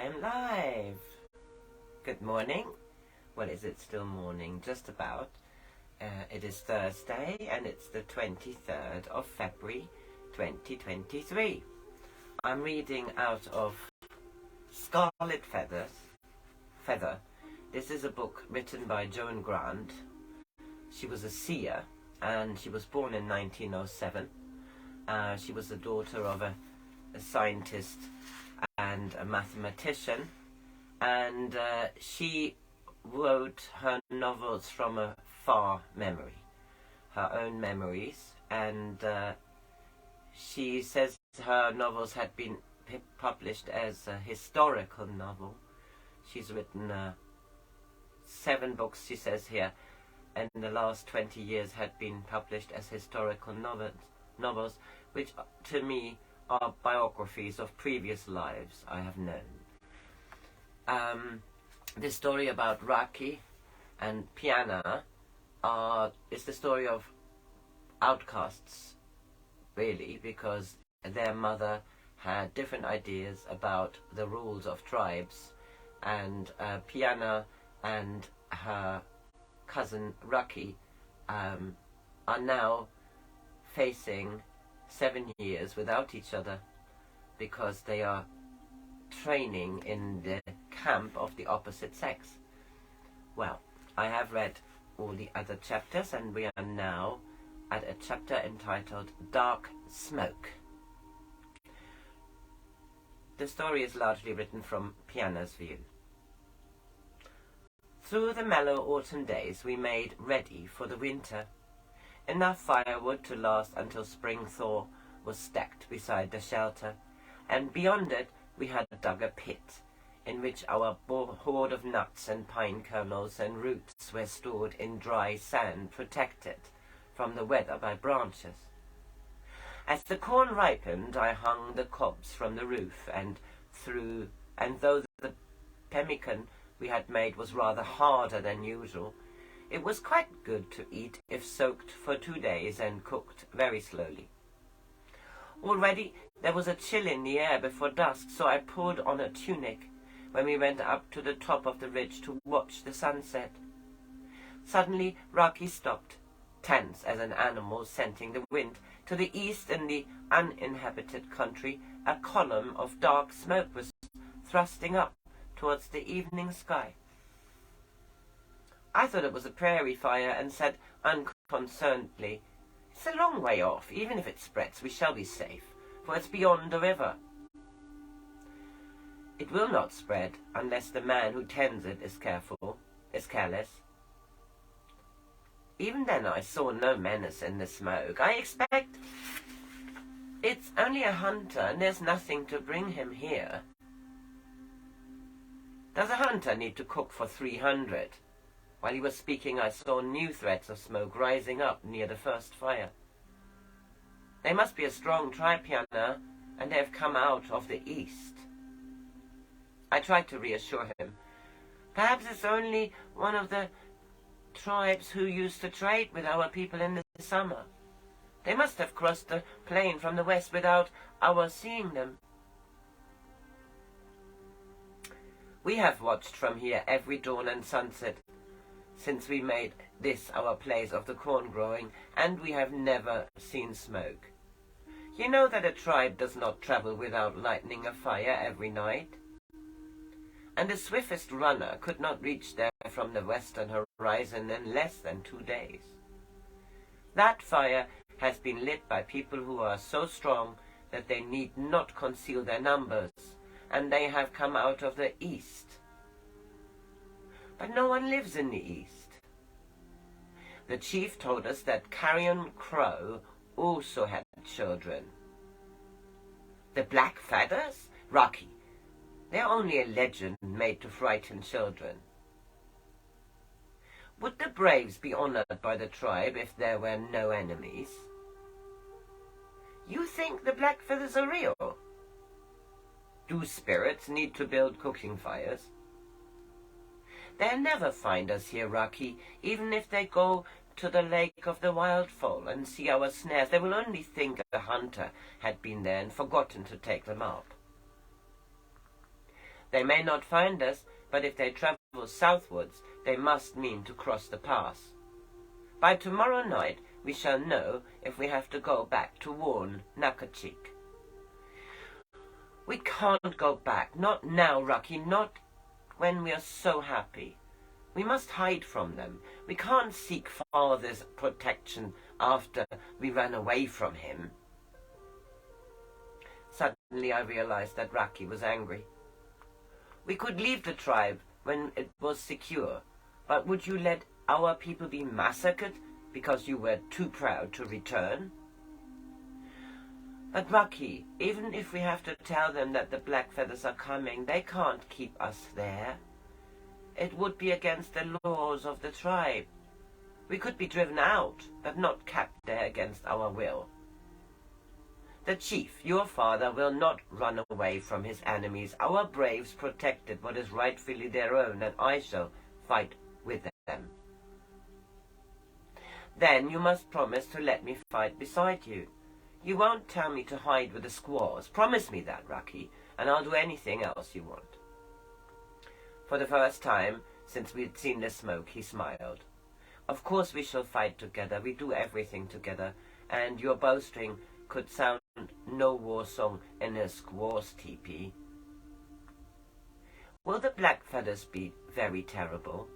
I am live. Good morning. Well, is it still morning? Just about. It is Thursday and it's the 23rd of February 2023. I'm reading out of Scarlet Feather. This is a book written by Joan Grant. She was a seer and she was born in 1907. She was the daughter of a scientist and a mathematician, and she wrote her novels from a far memory, her own memories, and she says her novels had been published as a historical novel. She's written 7 books, she says here, and in the last 20 years had been published as historical novels, which to me are biographies of previous lives I have known. The story about Raki and Piyanah is the story of outcasts, really, because their mother had different ideas about the rules of tribes, and Piyanah and her cousin Raki are now facing 7 years without each other because they are training in the camp of the opposite sex. Well, I have read all the other chapters and we are now at a chapter entitled Dark Smoke. The story is largely written from Piyanah's view. Through the mellow autumn days we made ready for the winter. Enough firewood to last until spring thaw was stacked beside the shelter, and beyond it we had dug a pit, in which our hoard of nuts and pine kernels and roots were stored in dry sand, protected from the weather by branches. As the corn ripened, I hung the cobs from the roof, and though the pemmican we had made was rather harder than usual, it was quite good to eat if soaked for 2 days and cooked very slowly. Already there was a chill in the air before dusk, so I pulled on a tunic when we went up to the top of the ridge to watch the sunset. Suddenly Raki stopped, tense as an animal scenting the wind. To the east, in the uninhabited country, a column of dark smoke was thrusting up towards the evening sky. I thought it was a prairie fire and said unconcernedly, "It's a long way off. Even if it spreads, we shall be safe, for it's beyond the river." "It will not spread unless the man who tends it is careless." Even then I saw no menace in the smoke. I expect it's only a hunter and there's nothing to bring him here. Does a hunter need to cook for 300? While he was speaking, I saw new threads of smoke rising up near the first fire. They must be a strong tribe, Piyanah, and they have come out of the east. I tried to reassure him. Perhaps it's only one of the tribes who used to trade with our people in the summer. They must have crossed the plain from the west without our seeing them. We have watched from here every dawn and sunset since we made this our place of the corn growing, and we have never seen smoke. You know that a tribe does not travel without lighting a fire every night? And the swiftest runner could not reach there from the western horizon in less than 2 days. That fire has been lit by people who are so strong that they need not conceal their numbers, and they have come out of the east. But no one lives in the east. The chief told us that Carrion Crow also had children. The Black Feathers? Raki. They're only a legend made to frighten children. Would the braves be honored by the tribe if there were no enemies? You think the Black Feathers are real? Do spirits need to build cooking fires? They'll never find us here, Raki. Even if they go to the lake of the wildfowl and see our snares, they will only think a hunter had been there and forgotten to take them up. They may not find us, but if they travel southwards, they must mean to cross the pass. By tomorrow night we shall know if we have to go back to warn Nakachik. We can't go back, not now, Raki, not when we are so happy. We must hide from them. We can't seek father's protection after we ran away from him. Suddenly I realized that Raki was angry. We could leave the tribe when it was secure, but would you let our people be massacred because you were too proud to return? But Raki, even if we have to tell them that the Blackfeathers are coming, they can't keep us there. It would be against the laws of the tribe. We could be driven out, but not kept there against our will. The chief, your father, will not run away from his enemies. Our braves protected what is rightfully their own, and I shall fight with them. Then you must promise to let me fight beside you. You won't tell me to hide with the squaws. Promise me that, Raki, and I'll do anything else you want. For the first time since we'd seen the smoke, he smiled. Of course we shall fight together. We do everything together, and your bowstring could sound no war song in a squaw's teepee. Will the Blackfeathers be very terrible?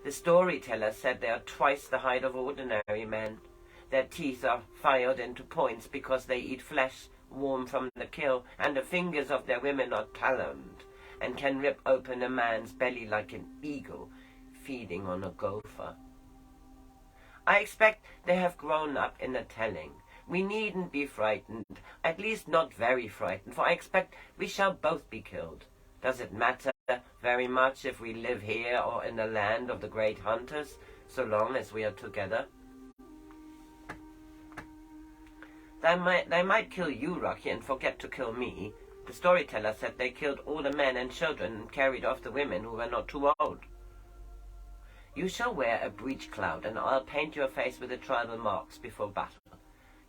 The storyteller said they are twice the height of ordinary men. Their teeth are filed into points because they eat flesh warm from the kill, and the fingers of their women are taloned and can rip open a man's belly like an eagle feeding on a gopher. I expect they have grown up in the telling. We needn't be frightened, at least not very frightened, for I expect we shall both be killed. Does it matter very much if we live here or in the land of the great hunters, so long as we are together? They might kill you, Raki, and forget to kill me. The storyteller said they killed all the men and children and carried off the women who were not too old. You shall wear a breech cloud, and I'll paint your face with the tribal marks before battle.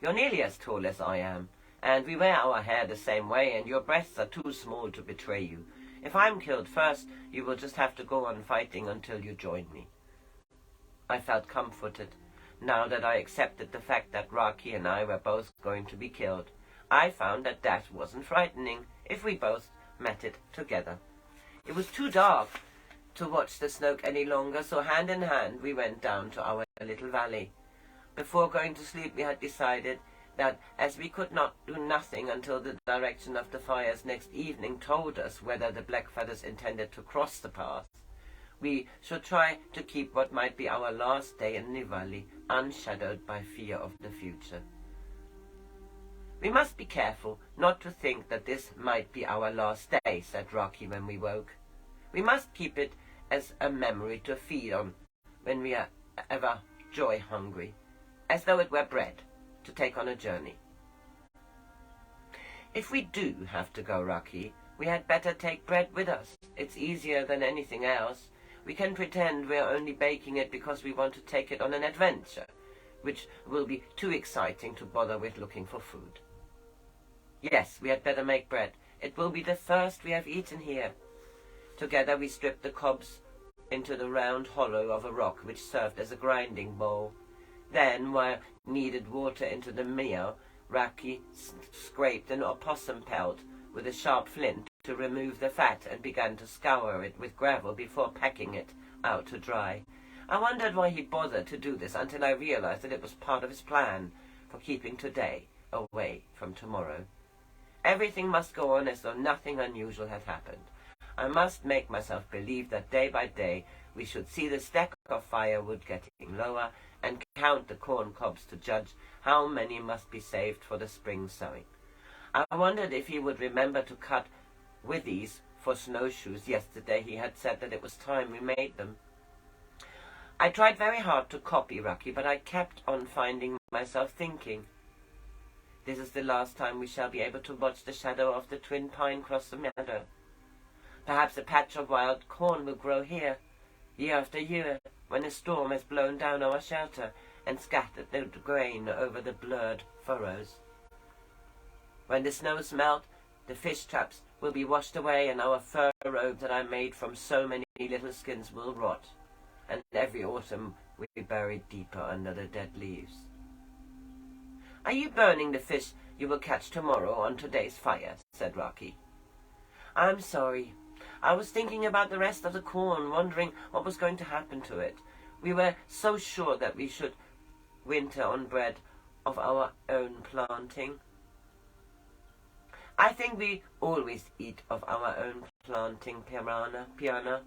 You're nearly as tall as I am, and we wear our hair the same way, and your breasts are too small to betray you. If I'm killed first, you will just have to go on fighting until you join me. I felt comforted, now that I accepted the fact that Raki and I were both going to be killed. I found that that wasn't frightening if we both met it together. It was too dark to watch the smoke any longer, so hand in hand we went down to our little valley. Before going to sleep we had decided that as we could not do nothing until the direction of the fires next evening told us whether the Blackfeathers intended to cross the pass, we should try to keep what might be our last day in the valley unshadowed by fear of the future. We must be careful not to think that this might be our last day, said Raki when we woke. We must keep it as a memory to feed on when we are ever joy-hungry, as though it were bread to take on a journey. If we do have to go, Raki, we had better take bread with us. It's easier than anything else. We can pretend we are only baking it because we want to take it on an adventure, which will be too exciting to bother with looking for food. Yes, we had better make bread. It will be the first we have eaten here. Together we stripped the cobs into the round hollow of a rock which served as a grinding bowl. Then, while kneaded water into the meal, Raki scraped an opossum pelt with a sharp flint to remove the fat and began to scour it with gravel before packing it out to dry. I wondered why he bothered to do this until I realized that it was part of his plan for keeping today away from tomorrow. Everything must go on as though nothing unusual had happened. I must make myself believe that day by day we should see the stack of firewood getting lower and count the corn cobs to judge how many must be saved for the spring sowing. I wondered if he would remember to cut withies for snowshoes. Yesterday he had said that it was time we made them. I tried very hard to copy Raki, but I kept on finding myself thinking, this is the last time we shall be able to watch the shadow of the twin pine cross the meadow. Perhaps a patch of wild corn will grow here, year after year, when a storm has blown down our shelter and scattered the grain over the blurred furrows. When the snows melt, the fish traps will be washed away, and our fur robe that I made from so many little skins will rot, and every autumn will be buried deeper under the dead leaves. Are you burning the fish you will catch tomorrow on today's fire? Said Raki. I'm sorry. I was thinking about the rest of the corn, wondering what was going to happen to it. We were so sure that we should winter on bread of our own planting. I think we always eat of our own planting, Piyanah,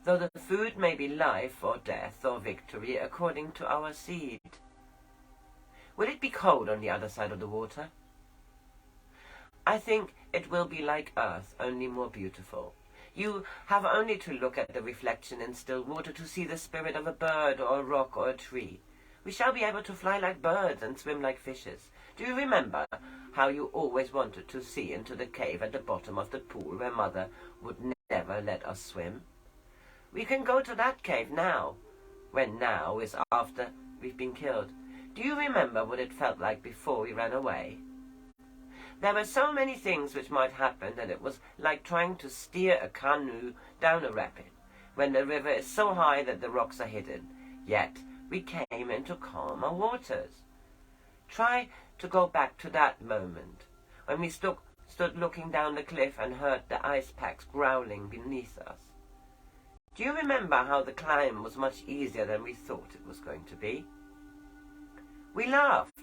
though the food may be life or death or victory according to our seed. Will it be cold on the other side of the water? I think it will be like earth, only more beautiful. You have only to look at the reflection in still water to see the spirit of a bird or a rock or a tree. We shall be able to fly like birds and swim like fishes. Do you remember how you always wanted to see into the cave at the bottom of the pool where Mother would never let us swim? We can go to that cave now, when now is after we've been killed. Do you remember what it felt like before we ran away? There were so many things which might happen that it was like trying to steer a canoe down a rapid, when the river is so high that the rocks are hidden. Yet we came into calmer waters. Try to go back to that moment, when we stood looking down the cliff and heard the ice packs growling beneath us. Do you remember how the climb was much easier than we thought it was going to be? We laughed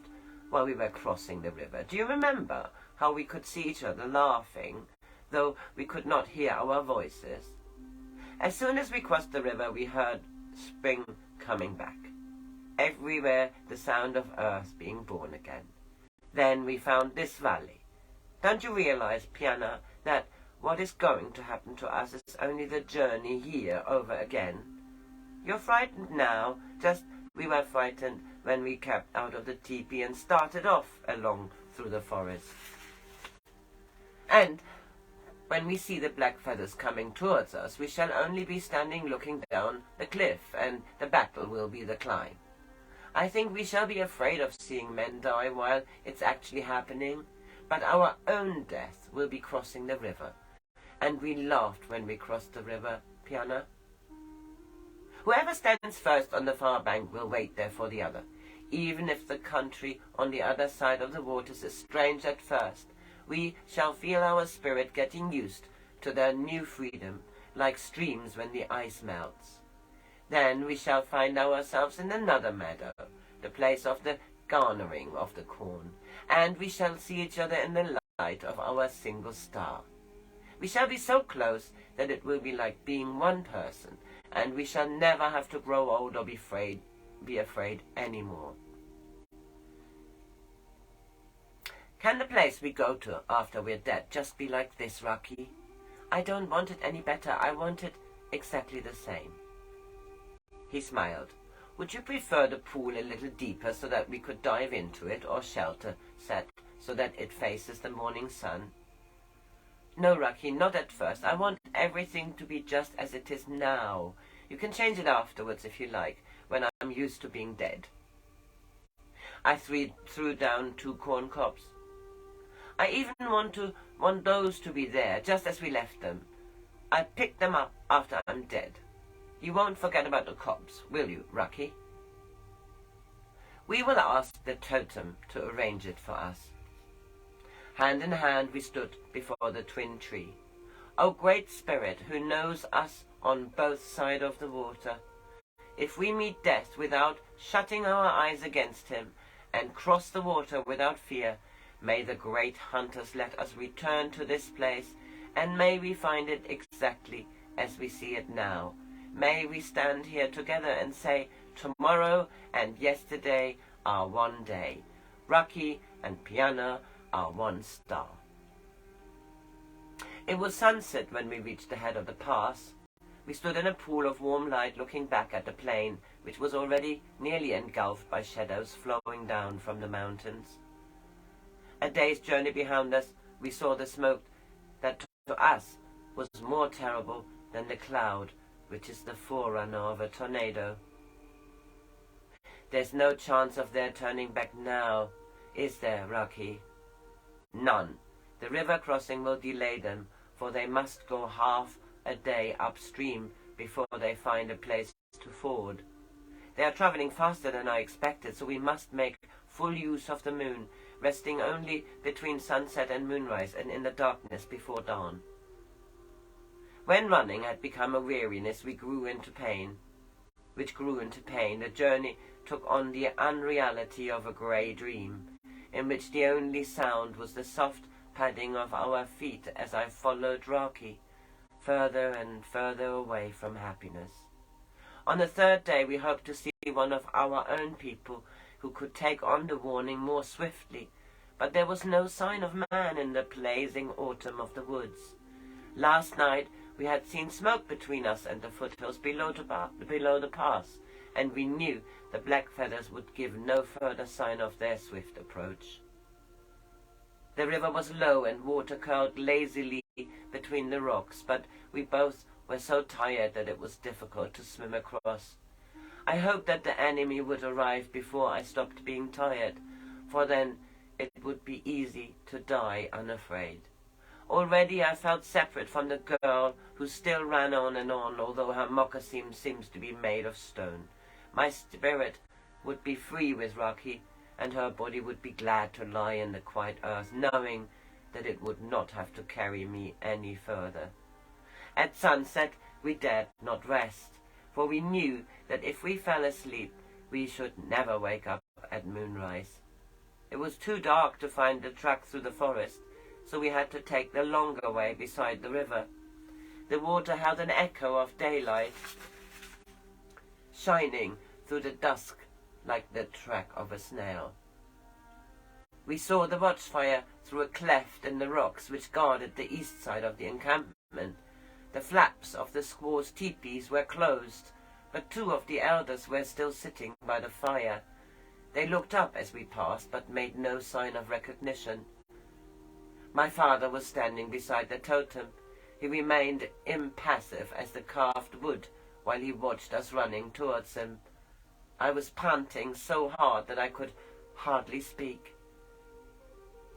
while we were crossing the river. Do you remember how we could see each other laughing, though we could not hear our voices? As soon as we crossed the river, we heard spring coming back. Everywhere the sound of earth being born again. Then we found this valley. Don't you realize, Piyanah, that what is going to happen to us is only the journey here over again? You're frightened now, just we were frightened when we kept out of the teepee and started off along through the forest. And when we see the black feathers coming towards us, we shall only be standing looking down the cliff, and the battle will be the climb. I think we shall be afraid of seeing men die while it's actually happening, but our own death will be crossing the river. And we laughed when we crossed the river, Piyanah. Whoever stands first on the far bank will wait there for the other. Even if the country on the other side of the waters is strange at first, we shall feel our spirit getting used to their new freedom, like streams when the ice melts. Then we shall find ourselves in another meadow, the place of the garnering of the corn, and we shall see each other in the light of our single star. We shall be so close that it will be like being one person, and we shall never have to grow old or be afraid anymore. Can the place we go to after we're dead just be like this, Raki? I don't want it any better. I want it exactly the same. He smiled. Would you prefer the pool a little deeper so that we could dive into it, or shelter set so that it faces the morning sun? No, Raki, not at first. I want everything to be just as it is now. You can change it afterwards if you like, when I'm used to being dead. I threw down 2 corn cobs. I even want those to be there, just as we left them. I pick them up after I'm dead. You won't forget about the cobs, will you, Raki? We will ask the totem to arrange it for us. Hand in hand we stood before the twin tree. O great spirit, who knows us on both sides of the water, if we meet death without shutting our eyes against him, and cross the water without fear, may the great hunters let us return to this place, and may we find it exactly as we see it now. May we stand here together and say, tomorrow and yesterday are one day. Raki and Piyanah are one star. It was sunset when we reached the head of the pass. We stood in a pool of warm light looking back at the plain, which was already nearly engulfed by shadows flowing down from the mountains. A day's journey behind us, we saw the smoke that to us was more terrible than the cloud, which is the forerunner of a tornado. There's no chance of their turning back now, is there, Raki? None. The river crossing will delay them, for they must go half a day upstream before they find a place to ford. They are traveling faster than I expected, so we must make full use of the moon, resting only between sunset and moonrise and in the darkness before dawn. When running had become a weariness, the journey took on the unreality of a grey dream, in which the only sound was the soft padding of our feet as I followed Raki, further and further away from happiness. On the third day we hoped to see one of our own people who could take on the warning more swiftly, but there was no sign of man in the blazing autumn of the woods. Last night we had seen smoke between us and the foothills below the pass, and we knew the Blackfeathers would give no further sign of their swift approach. The river was low and water curled lazily between the rocks, but we both were so tired that it was difficult to swim across. I hoped that the enemy would arrive before I stopped being tired, for then it would be easy to die unafraid. Already I felt separate from the girl who still ran on and on, although her moccasin seems to be made of stone. My spirit would be free with Raki, and her body would be glad to lie in the quiet earth, knowing that it would not have to carry me any further. At sunset we dared not rest, for we knew that if we fell asleep we should never wake up at moonrise. It was too dark to find the track through the forest, so we had to take the longer way beside the river. The water held an echo of daylight, shining through the dusk like the track of a snail. We saw the watchfire through a cleft in the rocks which guarded the east side of the encampment. The flaps of the squaws' teepees were closed, but two of the elders were still sitting by the fire. They looked up as we passed, but made no sign of recognition. My father was standing beside the totem. He remained impassive as the carved wood while he watched us running towards him. I was panting so hard that I could hardly speak.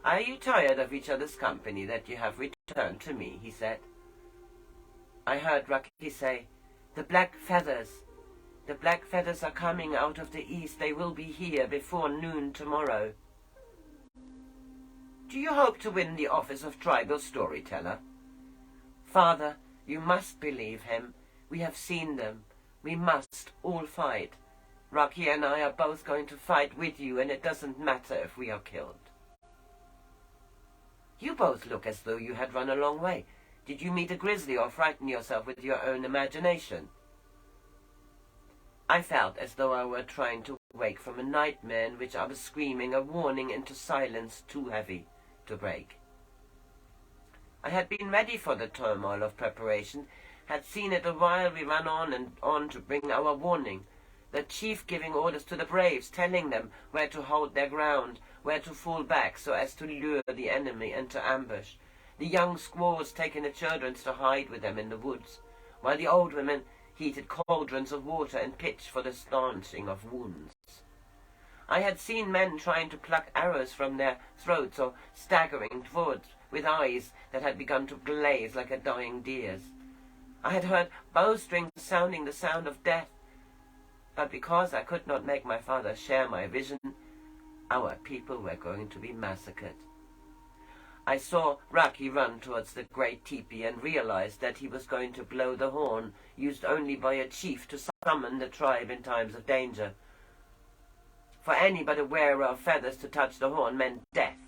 "Are you tired of each other's company that you have returned to me?" he said. I heard Raki say, "The black feathers. The black feathers are coming out of the east. They will be here before noon tomorrow." "Do you hope to win the office of tribal storyteller?" "Father, you must believe him. We have seen them. We must all fight. Raki and I are both going to fight with you, and it doesn't matter if we are killed." "You both look as though you had run a long way. Did you meet a grizzly or frighten yourself with your own imagination?" I felt as though I were trying to wake from a nightmare in which I was screaming a warning into silence too heavy to break. I had been ready for the turmoil of preparation, had seen it a while we ran on and on to bring our warning, the chief giving orders to the braves, telling them where to hold their ground, where to fall back so as to lure the enemy into ambush, the young squaws taking the children to hide with them in the woods, while the old women heated cauldrons of water and pitch for the stanching of wounds. I had seen men trying to pluck arrows from their throats or staggering towards with eyes that had begun to glaze like a dying deer's. I had heard bowstrings sounding the sound of death, but because I could not make my father share my vision, our people were going to be massacred. I saw Raki run towards the great teepee and realized that he was going to blow the horn used only by a chief to summon the tribe in times of danger. For any but a wearer of feathers to touch the horn meant death,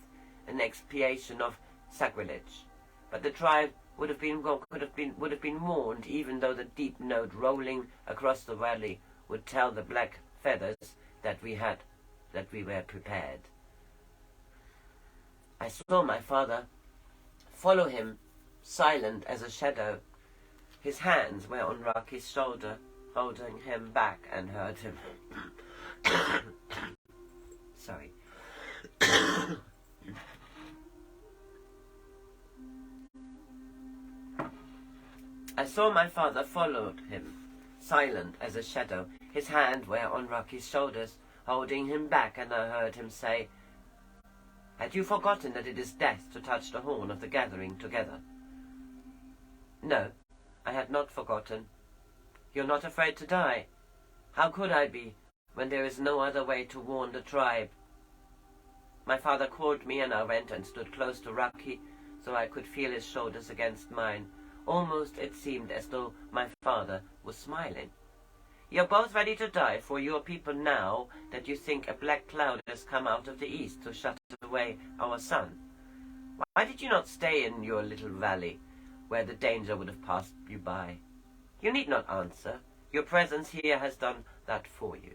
an expiation of sacrilege. But the tribe would have been warned, even though the deep note rolling across the valley would tell the black feathers that we were prepared. I saw my father follow him, silent as a shadow. His hands were on Raki's shoulder, holding him back, and heard him. Sorry. I saw my father followed him, silent as a shadow. His hands were on Raki's shoulders, holding him back, and I heard him say, Had you forgotten that it is death to touch the horn of the gathering together? No, I had not forgotten. You're not afraid to die? How could I be, when there is no other way to warn the tribe? My father called me, and I went and stood close to Raki, so I could feel his shoulders against mine. Almost it seemed as though my father was smiling. You're both ready to die for your people now that you think a black cloud has come out of the east to shut away our sun. Why did you not stay in your little valley, where the danger would have passed you by? You need not answer. Your presence here has done that for you.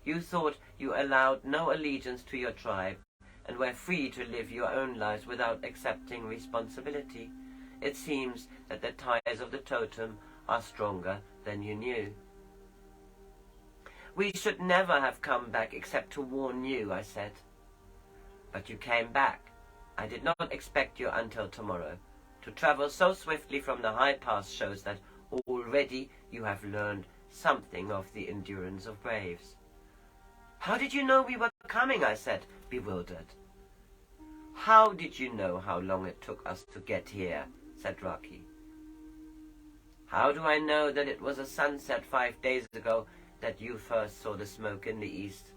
You thought you allowed no allegiance to your tribe, and were free to live your own lives without accepting responsibility. It seems that the ties of the totem are stronger than you knew. We should never have come back except to warn you, I said. But you came back. I did not expect you until tomorrow. To travel so swiftly from the high pass shows that already you have learned something of the endurance of braves. How did you know we were coming? I said, bewildered. How did you know how long it took us to get here? Said Raki. How do I know that it was a sunset 5 days ago that you first saw the smoke in the east?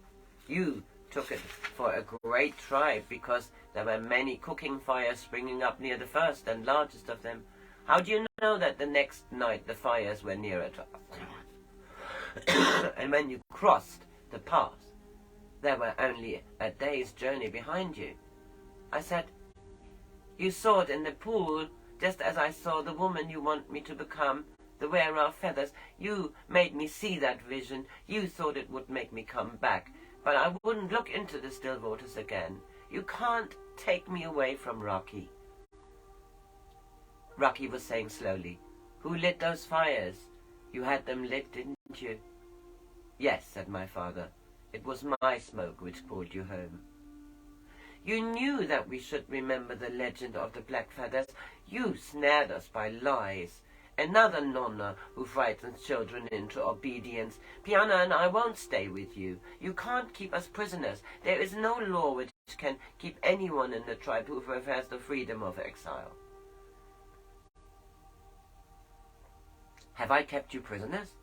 You took it for a great tribe because there were many cooking fires springing up near the first and largest of them. How do you know that the next night the fires were nearer to us? And when you crossed the pass, there were only a day's journey behind you. I said, you saw it in the pool, just as I saw the woman you want me to become, the wearer of feathers. You made me see that vision. You thought it would make me come back, but I wouldn't look into the still waters again. You can't take me away from Raki. Raki was saying slowly, who lit those fires? You had them lit, didn't you? Yes, said my father. It was my smoke which brought you home. You knew that we should remember the legend of the black feathers. You snared us by lies. Another nonna who frightens children into obedience. Piyanah and I won't stay with you. You can't keep us prisoners. There is no law which can keep anyone in the tribe who prefers the freedom of exile. Have I kept you prisoners?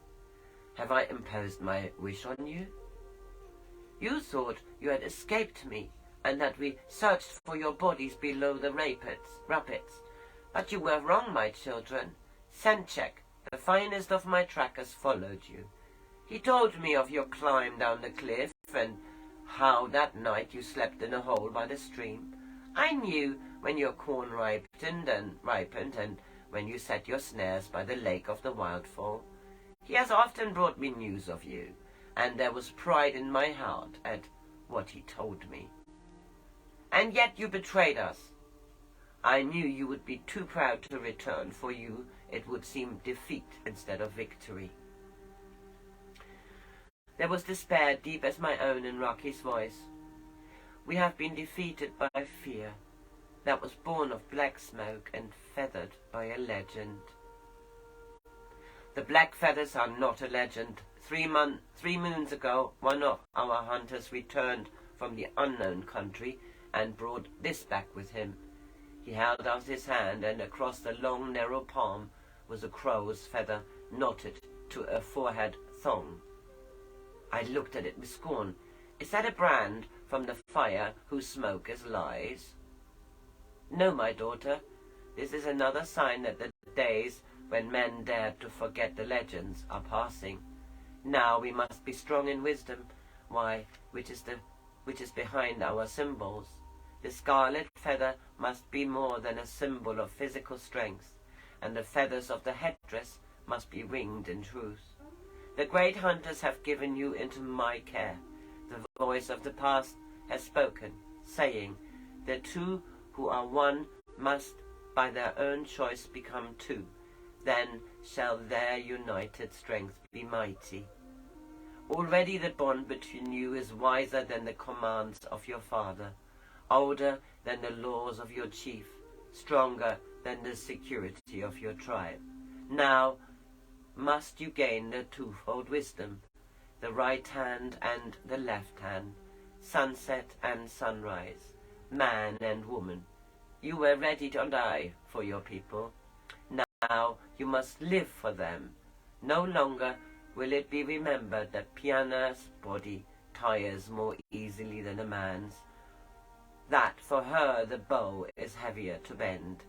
Have I imposed my wish on you? You thought you had escaped me, and that we searched for your bodies below the rapids. But you were wrong, my children. Senchek, the finest of my trackers, followed you. He told me of your climb down the cliff, and how that night you slept in a hole by the stream. I knew when your corn ripened, and when you set your snares by the lake of the wildfall. He has often brought me news of you, and there was pride in my heart at what he told me. And yet you betrayed us. I knew you would be too proud to return. For you, it would seem defeat instead of victory. There was despair deep as my own in Raki's voice. We have been defeated by fear that was born of black smoke and feathered by a legend. The black feathers are not a legend. 3 moons ago, one of our hunters returned from the unknown country and brought this back with him. He held out his hand, and across the long, narrow palm was a crow's feather knotted to a forehead thong. I looked at it with scorn. Is that a brand from the fire whose smoke is lies? No, my daughter. This is another sign that the days when men dared to forget the legends are passing. Now we must be strong in wisdom. Why, which is behind our symbols. The scarlet feather must be more than a symbol of physical strength, and the feathers of the headdress must be winged in truth. The great hunters have given you into my care. The voice of the past has spoken, saying, the two who are one must by their own choice become two. Then shall their united strength be mighty. Already the bond between you is wiser than the commands of your father, older than the laws of your chief, stronger than the security of your tribe. Now must you gain the twofold wisdom, the right hand and the left hand, sunset and sunrise. man and woman. You were ready to die for your people. Now you must live for them. No longer will it be remembered that Piyanah's body tires more easily than a man's, that for her the bow is heavier to bend.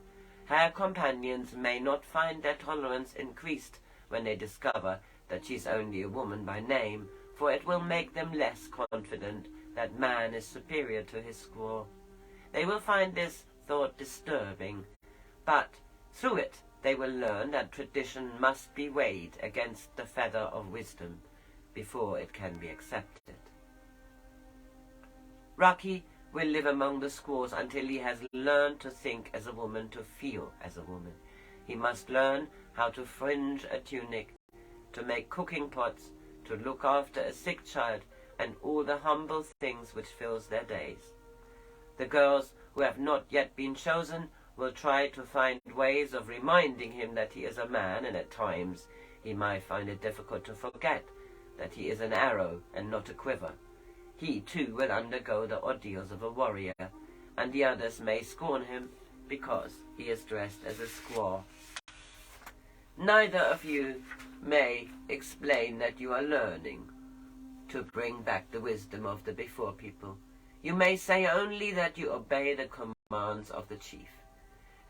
Her companions may not find their tolerance increased when they discover that she's only a woman by name, for it will make them less confident that man is superior to his squaw. They will find this thought disturbing, but through it they will learn that tradition must be weighed against the feather of wisdom before it can be accepted. Raki will live among the squaws until he has learned to think as a woman, to feel as a woman. He must learn how to fringe a tunic, to make cooking pots, to look after a sick child, and all the humble things which fills their days. The girls who have not yet been chosen will try to find ways of reminding him that he is a man, and at times he might find it difficult to forget that he is an arrow and not a quiver. He too will undergo the ordeals of a warrior, and the others may scorn him because he is dressed as a squaw. Neither of you may explain that you are learning to bring back the wisdom of the before people. You may say only that you obey the commands of the chief.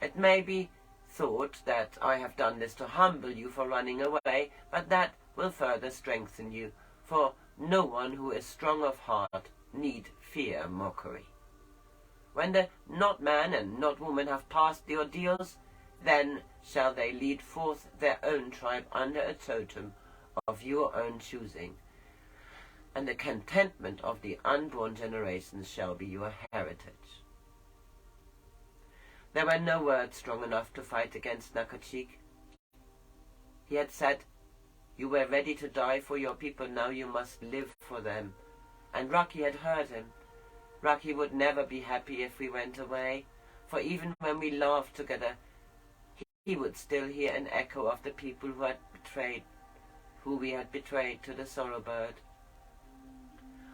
It may be thought that I have done this to humble you for running away, but that will further strengthen you, for no one who is strong of heart need fear mockery. When the not man and not woman have passed the ordeals, then shall they lead forth their own tribe under a totem of your own choosing, and the contentment of the unborn generations shall be your heritage. There were no words strong enough to fight against Nakachik. He had said, "You were ready to die for your people, now you must live for them." And Raki had heard him. Raki would never be happy if we went away, for even when we laughed together, he would still hear an echo of the people who we had betrayed to the sorrow bird.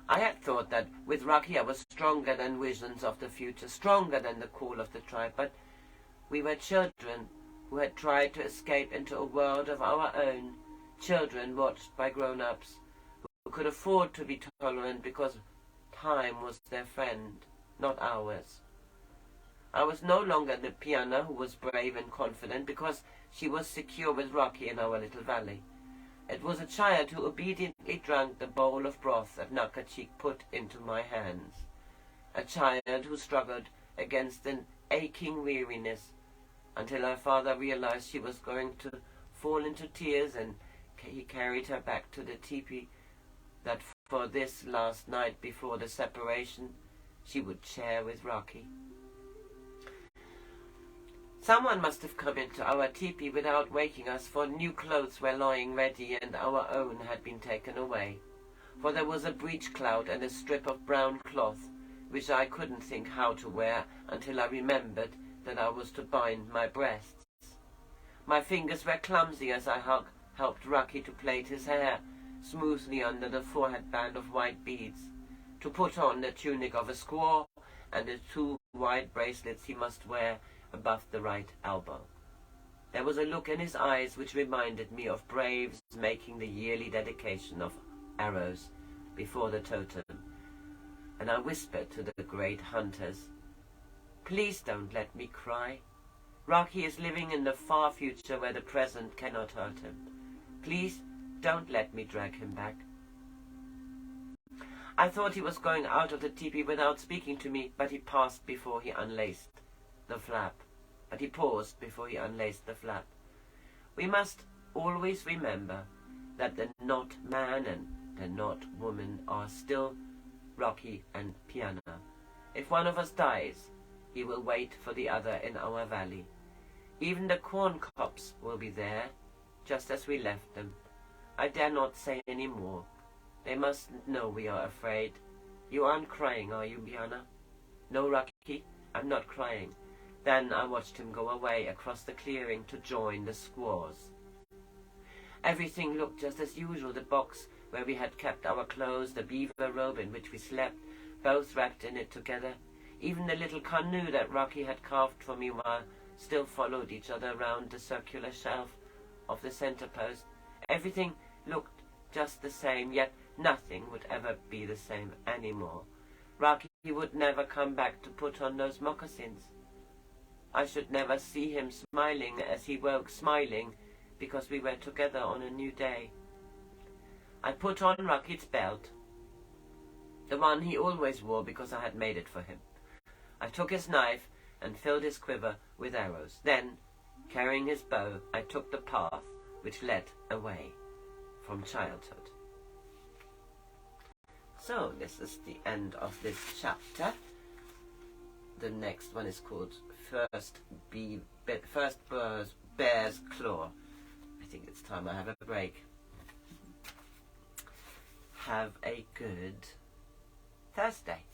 I had thought that with Raki I was stronger than visions of the future, stronger than the call of the tribe, but we were children who had tried to escape into a world of our own, children watched by grown-ups who could afford to be tolerant because time was their friend, not ours. I was no longer the Piyanah who was brave and confident because she was secure with Raki in our little valley. It was a child who obediently drank the bowl of broth that Nakachik put into my hands. A child who struggled against an aching weariness until her father realized she was going to fall into tears, and he carried her back to the teepee that for this last night before the separation she would share with Raki. Someone must have come into our teepee without waking us, for new clothes were lying ready and our own had been taken away. For there was a breech clout and a strip of brown cloth, which I couldn't think how to wear until I remembered that I was to bind my breasts. My fingers were clumsy as I helped Raki to plait his hair smoothly under the forehead band of white beads, to put on the tunic of a squaw and the 2 white bracelets he must wear above the right elbow. There was a look in his eyes which reminded me of braves making the yearly dedication of arrows before the totem, and I whispered to the great hunters, "Please don't let me cry. Raki is living in the far future where the present cannot hurt him. Please don't let me drag him back." I thought he was going out of the teepee without speaking to me, but he paused before he unlaced the flap. We must always remember that the not man and the not woman are still Raki and Piyanah. If one of us dies, he will wait for the other in our valley. Even the corn cobs will be there, just as we left them. I dare not say any more. They mustn't know we are afraid. You aren't crying, are you, Piyanah? No, Raki, I'm not crying. Then I watched him go away across the clearing to join the squaws. Everything looked just as usual. The box where we had kept our clothes, the beaver robe in which we slept, both wrapped in it together. Even the little canoe that Raki had carved for me still followed each other round the circular shelf of the center post. Everything looked just the same, yet nothing would ever be the same anymore. Raki would never come back to put on those moccasins. I should never see him smiling as he woke, smiling because we were together on a new day. I put on Raki's belt, the one he always wore because I had made it for him. I took his knife and filled his quiver with arrows. Then, carrying his bow, I took the path which led away from childhood. So, this is the end of this chapter. The next one is called First Bear's Claw. I think it's time I have a break. Have a good Thursday.